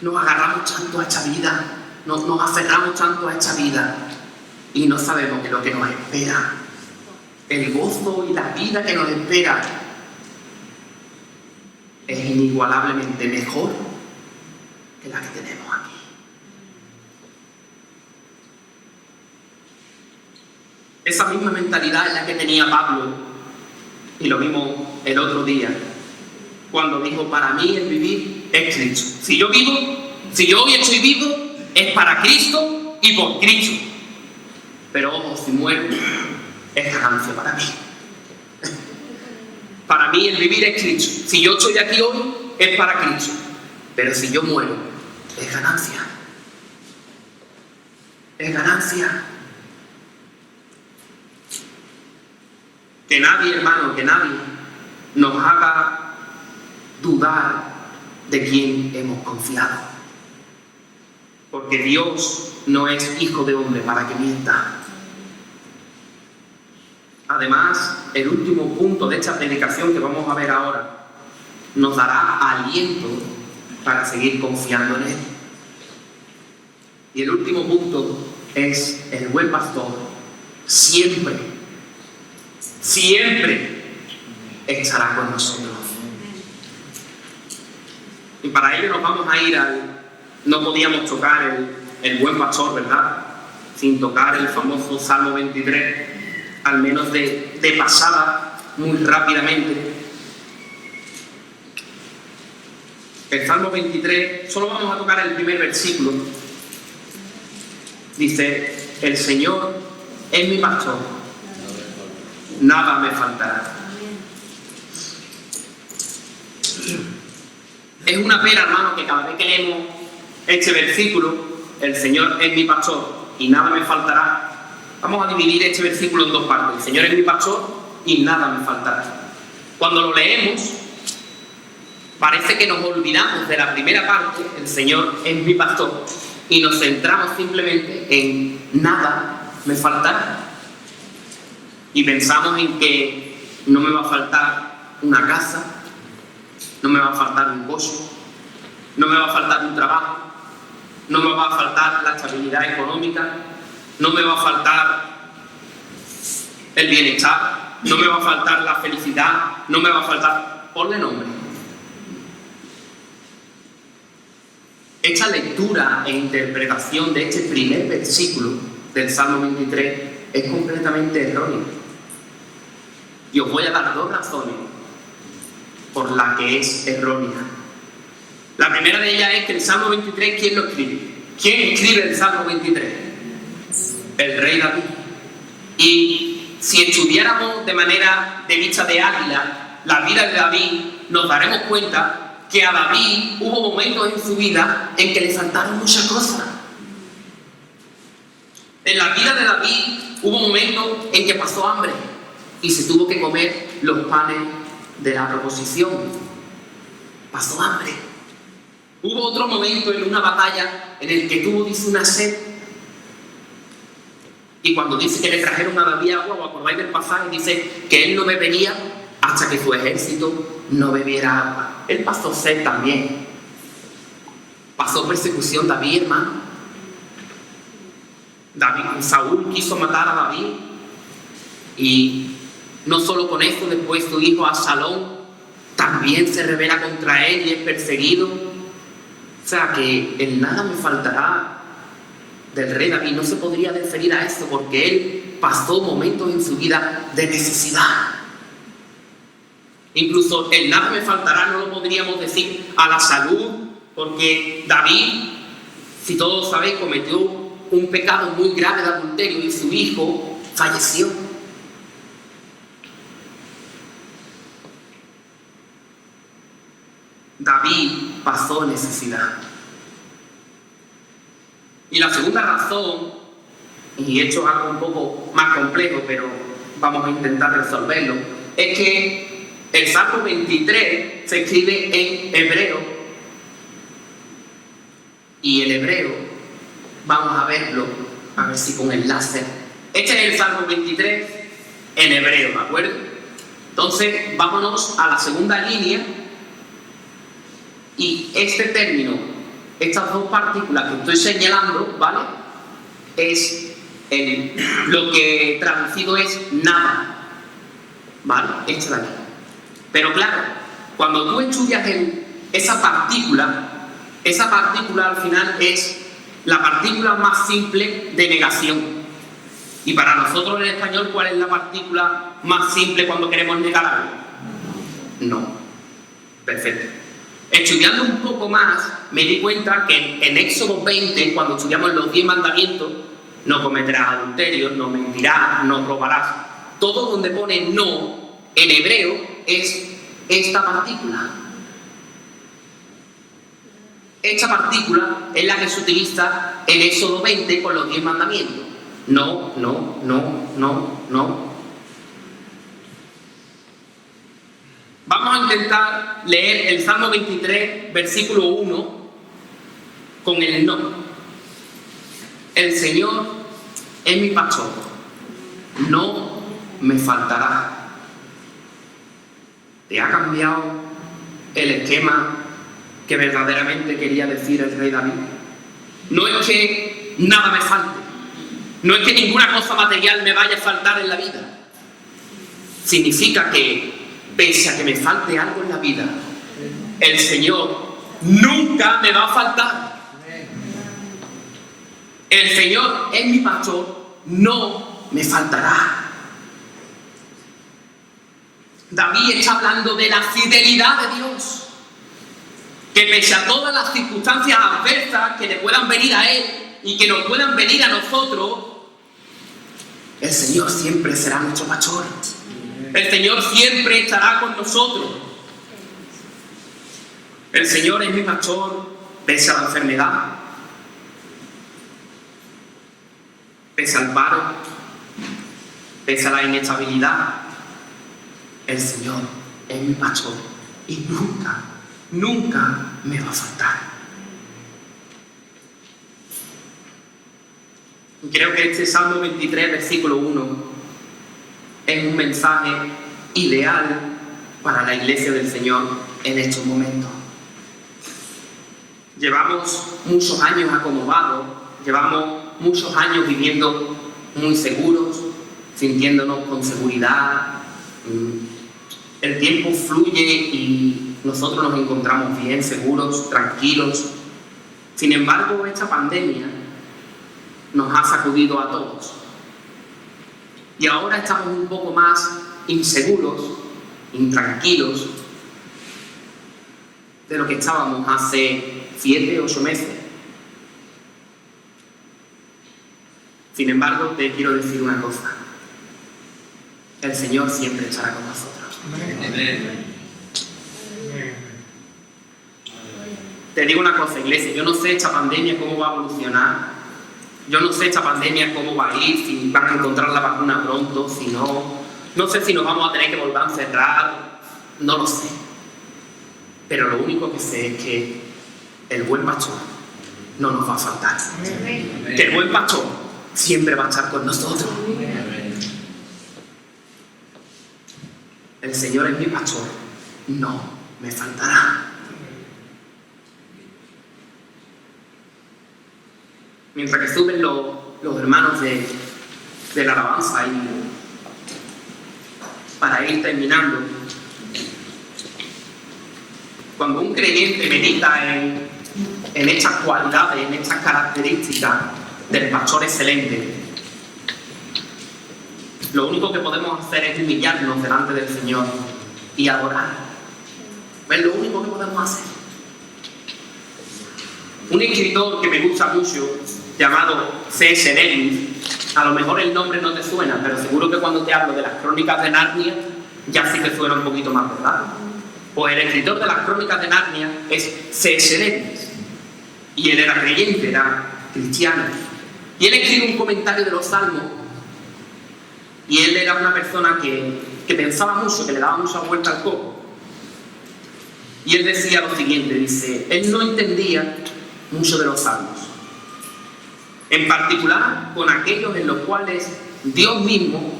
nos agarramos tanto a esta vida, nos aferramos tanto a esta vida y no sabemos que lo que nos espera, el gozo y la vida que nos espera, es inigualablemente mejor que la que tenemos aquí. Esa misma mentalidad es la que tenía Pablo, y lo vimos el otro día, cuando dijo: para mí el vivir es Cristo. Si yo hoy estoy vivo, es para Cristo y por Cristo. Pero ojo, si muero, es ganancia para mí. Para mí el vivir es Cristo. Si yo estoy aquí hoy, es para Cristo. Pero si yo muero, es ganancia. Es ganancia. Que nadie, hermano, que nadie nos haga dudar de quién hemos confiado. Porque Dios no es hijo de hombre para que mienta. Además, el último punto de esta predicación que vamos a ver ahora nos dará aliento para seguir confiando en Él. Y el último punto es: el buen pastor siempre estará con nosotros. Y para ello nos vamos a ir no podíamos tocar el buen pastor, ¿verdad?, sin tocar el famoso Salmo 23, al menos de pasada, muy rápidamente. El Salmo 23, solo vamos a tocar el primer versículo. Dice: el Señor es mi pastor, nada me faltará. Es una pena, hermano, que cada vez que leemos este versículo, el Señor es mi pastor y nada me faltará, vamos a dividir este versículo en dos partes: el Señor es mi pastor y nada me faltará. Cuando lo leemos, parece que nos olvidamos de la primera parte, el Señor es mi pastor, y nos centramos simplemente en nada me faltará. Y pensamos en que no me va a faltar una casa, no me va a faltar un coche, no me va a faltar un trabajo, no me va a faltar la estabilidad económica, no me va a faltar el bienestar, no me va a faltar la felicidad, no me va a faltar... Ponle nombre. Esta lectura e interpretación de este primer versículo del Salmo 23 es completamente errónea. Y os voy a dar dos razones por las que es errónea. La primera de ellas es que el Salmo 23, ¿quién lo escribe? ¿Quién escribe el Salmo 23? El rey David. Y si estudiáramos de manera de vista de águila la vida de David, nos daremos cuenta que a David hubo momentos en su vida en que le faltaron muchas cosas. En la vida de David hubo momentos en que pasó hambre y se tuvo que comer los panes de la proposición. Pasó hambre. Hubo otro momento en una batalla en el que tuvo, dice, una sed. Y cuando dice que le trajeron a David agua, o acordáis del pasaje, dice que él no bebería hasta que su ejército no bebiera agua. Él pasó sed también. Pasó persecución David, hermano. Saúl quiso matar a David. Y no solo con esto, después su hijo Absalón también se rebela contra él y es perseguido. O sea que el nada me faltará del rey David no se podría referir a esto, porque él pasó momentos en su vida de necesidad. Incluso el nada me faltará no lo podríamos decir a la salud, porque David, si todos sabéis, cometió un pecado muy grave de adulterio y su hijo falleció. David pasó necesidad. Y la segunda razón, y esto es algo un poco más complejo, pero vamos a intentar resolverlo, es que el Salmo 23 se escribe en hebreo. Y el hebreo, vamos a verlo, a ver si con el láser. Este es el Salmo 23 en hebreo, ¿de acuerdo? Entonces, vámonos a la segunda línea. Y este término, estas dos partículas que estoy señalando, ¿vale? Es lo que traducido es nada, ¿vale? Este de aquí. Pero claro, cuando tú estudias esa partícula al final es la partícula más simple de negación. Y para nosotros en español, ¿cuál es la partícula más simple cuando queremos negar algo? No. Perfecto. Estudiando un poco más, me di cuenta que en Éxodo 20, cuando estudiamos los 10 mandamientos, no cometerás adulterio, no mentirás, no robarás, todo donde pone no, en hebreo, es esta partícula. Esta partícula es la que se utiliza en Éxodo 20 con los 10 mandamientos. No, no, no, no, no. Vamos a intentar leer el Salmo 23, versículo 1, con el no. El Señor es mi pastor, no me faltará. ¿Te ha cambiado el esquema que verdaderamente quería decir el rey David? No es que nada me falte, no es que ninguna cosa material me vaya a faltar en la vida. Significa que pese a que me falte algo en la vida, el Señor nunca me va a faltar. El Señor es mi pastor, no me faltará. David está hablando de la fidelidad de Dios, que pese a todas las circunstancias adversas que le puedan venir a Él y que nos puedan venir a nosotros, el Señor siempre será nuestro pastor. El Señor siempre estará con nosotros. El Señor es mi pastor pese a la enfermedad, pese al paro, pese a la inestabilidad. El Señor es mi pastor y nunca, nunca me va a faltar. Creo que este Salmo 23, versículo 1, es un mensaje ideal para la iglesia del Señor en estos momentos. Llevamos muchos años acomodados, llevamos muchos años viviendo muy seguros, sintiéndonos con seguridad. El tiempo fluye y nosotros nos encontramos bien, seguros, tranquilos. Sin embargo, esta pandemia nos ha sacudido a todos. Y ahora estamos un poco más inseguros, intranquilos, de lo que estábamos hace 7, 8 meses. Sin embargo, te quiero decir una cosa. el Señor siempre estará con nosotros. Amén. Te digo una cosa, iglesia, yo no sé esta pandemia cómo va a evolucionar, yo no sé esta pandemia cómo va a ir, si van a encontrar la vacuna pronto, si no, no sé si nos vamos a tener que volver a encerrar, no lo sé. Pero lo único que sé es que el buen pastor no nos va a faltar. Que el buen pastor siempre va a estar con nosotros. El Señor es mi pastor, no me faltará. Mientras que suben los hermanos de la alabanza y para ir terminando, cuando un creyente medita en estas cualidades, en estas características del pastor excelente, lo único que podemos hacer es humillarnos delante del Señor y adorar. Es lo único que podemos hacer. Un escritor que me gusta mucho, llamado C.S. Lewis, a lo mejor el nombre no te suena, pero seguro que cuando te hablo de las Crónicas de Narnia, ya sí te suena un poquito más, ¿verdad? Pues el escritor de las Crónicas de Narnia es C.S. Lewis. Y él era creyente, era cristiano. Y él escribe un comentario de los Salmos. Y él era una persona que pensaba mucho, que le daba mucha vuelta al coco. Y él decía lo siguiente, dice, él no entendía mucho de los Salmos. En particular con aquellos en los cuales Dios mismo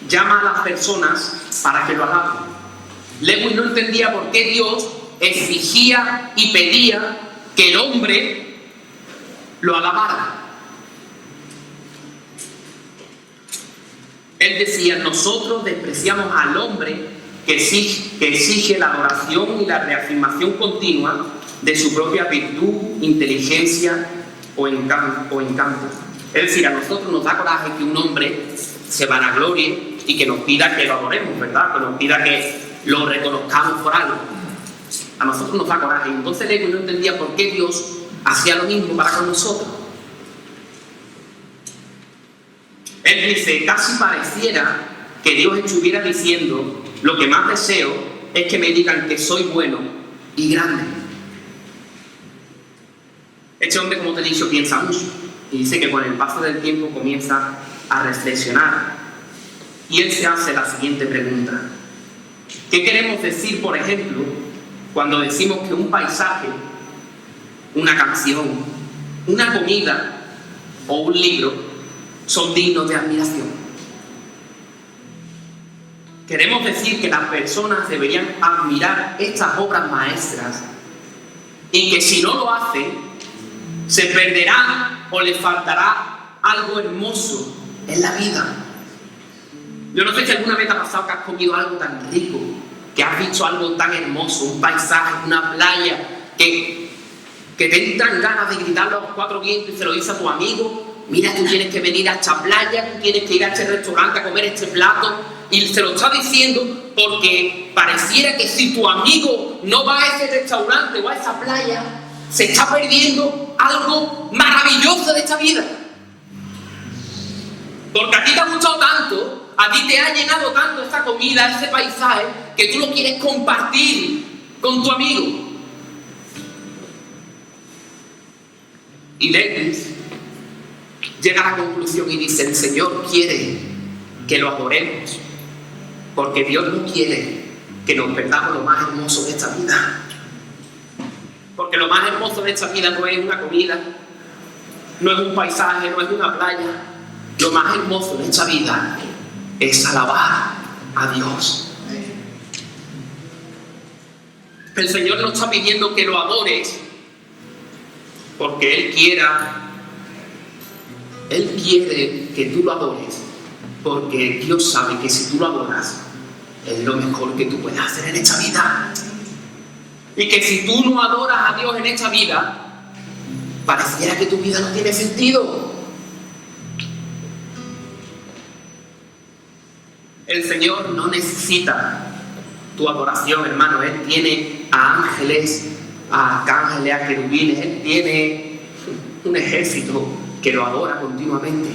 llama a las personas para que lo alaben. Lewis no entendía por qué Dios exigía y pedía que el hombre lo alabara. Él decía, nosotros despreciamos al hombre que exige la adoración y la reafirmación continua de su propia virtud, inteligencia o encanto. Es decir, a nosotros nos da coraje que un hombre se vanaglorie y que nos pida que lo adoremos, ¿verdad? Que nos pida que lo reconozcamos por algo. A nosotros nos da coraje. Entonces Lewis no entendía por qué Dios hacía lo mismo para con nosotros. Él dice, casi pareciera que Dios estuviera diciendo, lo que más deseo es que me digan que soy bueno y grande. Este hombre, como te he dicho, piensa mucho y dice que con el paso del tiempo comienza a reflexionar y él se hace la siguiente pregunta: ¿qué queremos decir, por ejemplo, cuando decimos que un paisaje, una canción, una comida o un libro son dignos de admiración? Queremos decir que las personas deberían admirar estas obras maestras y que si no lo hacen, se perderán o les faltará algo hermoso en la vida. Yo no sé si alguna vez te ha pasado que has comido algo tan rico, que has visto algo tan hermoso, un paisaje, una playa, que te entran ganas de gritarlo a los cuatro vientos y se lo dices a tu amigo: mira, tú tienes que venir a esta playa, tú tienes que ir a este restaurante a comer este plato, y se lo está diciendo porque pareciera que si tu amigo no va a ese restaurante o a esa playa, se está perdiendo algo maravilloso de esta vida. Porque a ti te ha gustado tanto, a ti te ha llenado tanto esta comida, ese paisaje, que tú lo quieres compartir con tu amigo. Y Lewis llega a la conclusión y dice: el Señor quiere que lo adoremos, porque Dios no quiere que nos perdamos lo más hermoso de esta vida. Porque lo más hermoso de esta vida no es una comida, no es un paisaje, no es una playa. Lo más hermoso de esta vida es alabar a Dios. El Señor nos está pidiendo que lo adores porque Él quiere que tú lo adores, porque Dios sabe que si tú lo adoras es lo mejor que tú puedes hacer en esta vida. Y que si tú no adoras a Dios en esta vida, pareciera que tu vida no tiene sentido. El Señor no necesita tu adoración, hermano. Él tiene a ángeles, a arcángeles, a querubines. Él tiene un ejército que lo adora continuamente.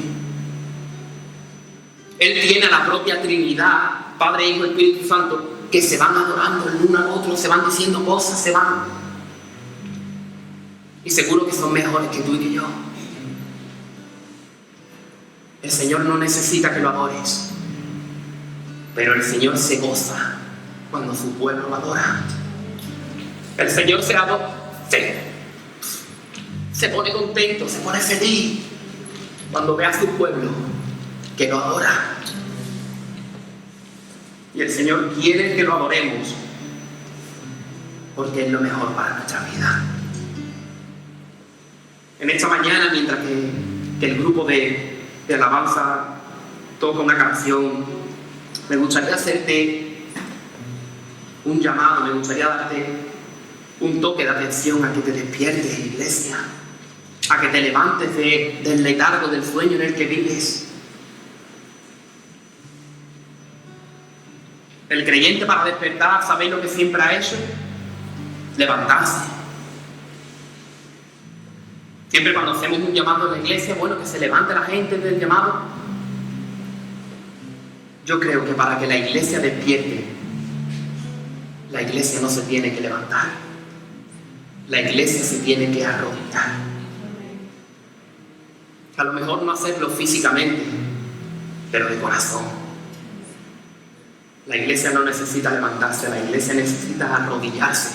Él tiene a la propia Trinidad, Padre, Hijo y Espíritu Santo, que se van adorando el uno al otro, se van diciendo cosas, se van. Y seguro que son mejores que tú y que yo. El Señor no necesita que lo adores, pero el Señor se goza cuando su pueblo lo adora. El Señor se pone contento, se pone feliz cuando ve a su pueblo que lo adora. Y el Señor quiere que lo adoremos porque es lo mejor para nuestra vida. En esta mañana, mientras que el grupo de alabanza toca una canción, me gustaría hacerte un llamado, me gustaría darte un toque de atención a que te despiertes, iglesia, a que te levantes del letargo, del sueño en el que vives. El creyente, para despertar, ¿sabéis lo que siempre ha hecho? Levantarse. Siempre cuando hacemos un llamado en la iglesia, bueno, que se levante la gente del llamado. Yo creo que para que la iglesia despierte, la iglesia no se tiene que levantar. La iglesia se tiene que arrodillar. A lo mejor no hacerlo físicamente, pero de corazón. La iglesia no necesita levantarse, la iglesia necesita arrodillarse.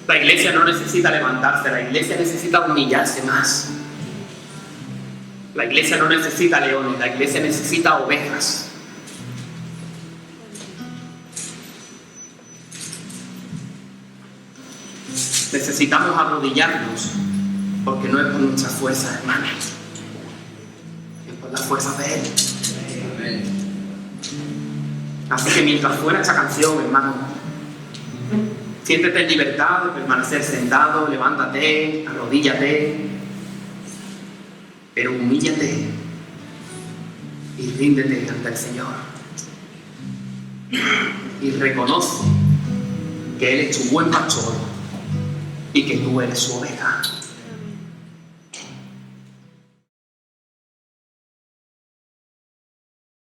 La iglesia no necesita levantarse, la iglesia necesita humillarse más. La iglesia no necesita leones, la iglesia necesita ovejas. Necesitamos arrodillarnos porque no es por nuestras fuerzas, hermanos, es por las fuerzas de Él. Así que mientras suena esta canción, hermano, siéntete en libertad de permanecer sentado, levántate, arrodíllate, pero humíllate y ríndete ante el Señor. Y reconoce que Él es tu buen pastor y que tú eres su oveja.